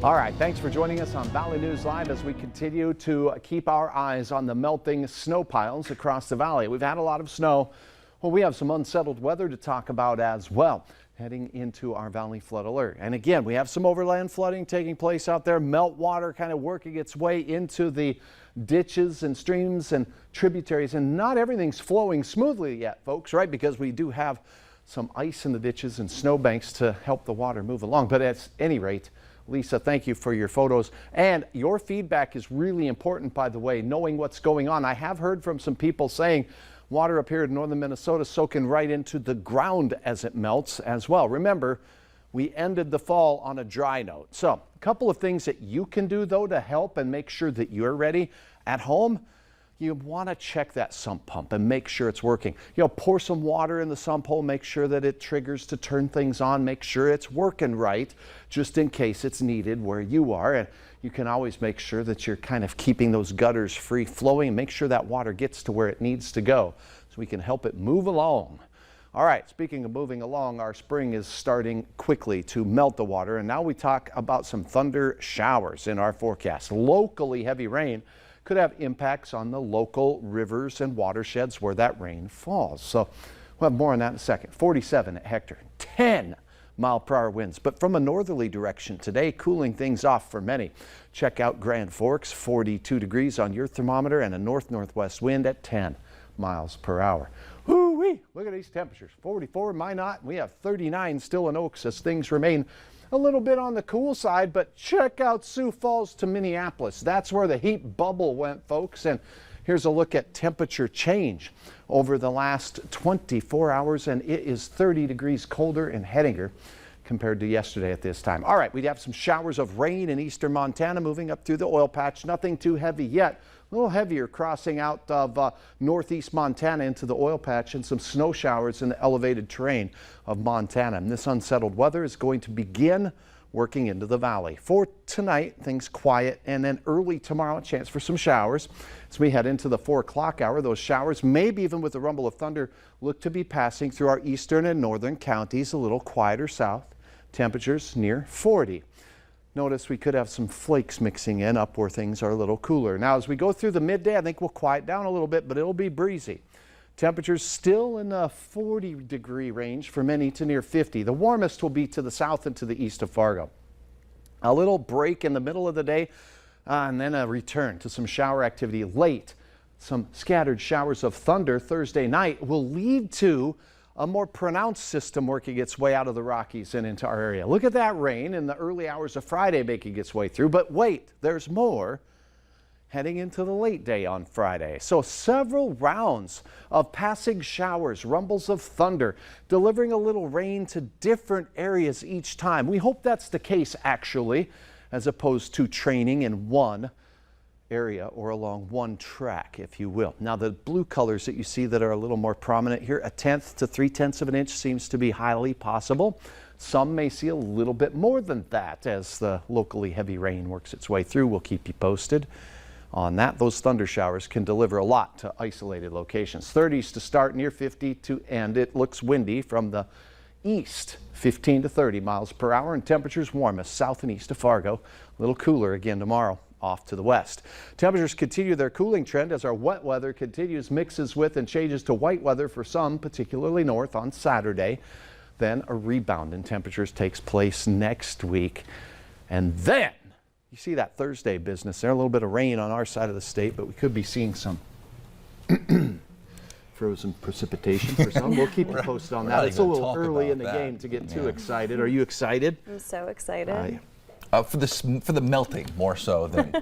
All right, thanks for joining us on Valley News Live as we continue to keep our eyes on the melting snow piles across the valley. We've had a lot of snow. Well, we have some unsettled weather to talk about as well, heading into our valley flood alert. And again, we have some overland flooding taking place out there, meltwater kind of working its way into the ditches and streams and tributaries. And not everything's flowing smoothly yet, folks, right? Because we do have some ice in the ditches and snowbanks to help the water move along. But at any rate, Lisa, thank you for your photos, and your feedback is really important, by the way, knowing what's going on. I have heard from some people saying water up here in northern Minnesota soaking right into the ground as it melts as well. Remember, we ended the fall on a dry note. So a couple of things that you can do, though, to help and make sure that you're ready at home. You want to check that sump pump and make sure it's working. You know, pour some water in the sump hole, make sure that it triggers to turn things on, make sure it's working right, just in case it's needed where you are. And you can always make sure that you're kind of keeping those gutters free flowing and make sure that water gets to where it needs to go so we can help it move along. All right, speaking of moving along, our spring is starting quickly to melt the water. And now we talk about some thunder showers in our forecast. Locally heavy rain could have impacts on the local rivers and watersheds where that rain falls. So we'll have more on that in a second. 47 at Hector, 10-mile-per-hour winds, but from a northerly direction today, cooling things off for many. Check out Grand Forks, 42 degrees on your thermometer, and a north-northwest wind at 10 miles per hour. Woo-wee! Look at these temperatures. 44 in Minot. We have 39 still in Oaks as things remain a little bit on the cool side, but check out Sioux Falls to Minneapolis. That's where the heat bubble went, folks. And here's a look at temperature change over the last 24 hours, and it is 30 degrees colder in Hettinger compared to yesterday at this time. All right, we'd have some showers of rain in eastern Montana moving up through the oil patch. Nothing too heavy yet. A little heavier crossing out of northeast Montana into the oil patch, and some snow showers in the elevated terrain of Montana. And this unsettled weather is going to begin working into the valley. For tonight, things quiet, and then early tomorrow, a chance for some showers. As we head into the 4 o'clock hour, those showers, maybe even with the rumble of thunder, look to be passing through our eastern and northern counties, a little quieter south. Temperatures near 40. Notice we could have some flakes mixing in up where things are a little cooler. Now, as we go through the midday, I think we'll quiet down a little bit, but it'll be breezy. Temperatures still in the 40-degree range for many to near 50. The warmest will be to the south and to the east of Fargo. A little break in the middle of the day, and then a return to some shower activity late. Some scattered showers of thunder Thursday night will lead to a more pronounced system working its way out of the Rockies and into our area. Look at that rain in the early hours of Friday making its way through. But wait, there's more heading into the late day on Friday. So several rounds of passing showers, rumbles of thunder, delivering a little rain to different areas each time. We hope that's the case, actually, as opposed to training in one area or along one track, if you will. Now, the blue colors that you see that are a little more prominent here, 1/10 to 3/10 of an inch seems to be highly possible. Some may see a little bit more than that as the locally heavy rain works its way through. We'll keep you posted on that. Those thunder showers can deliver a lot to isolated locations. 30s to start, near 50 to end. It looks windy from the east, 15 to 30 miles per hour, and temperatures warmest south and east of Fargo. A little cooler again tomorrow off to the west. Temperatures continue their cooling trend as our wet weather continues, mixes with and changes to white weather for some, particularly north on Saturday. Then a rebound in temperatures takes place next week. And then you see that Thursday business there, a little bit of rain on our side of the state, but we could be seeing some frozen precipitation for some. We'll keep you posted on that. It's a little early in the game to get too excited. Are you excited? I'm so excited. For the melting more so than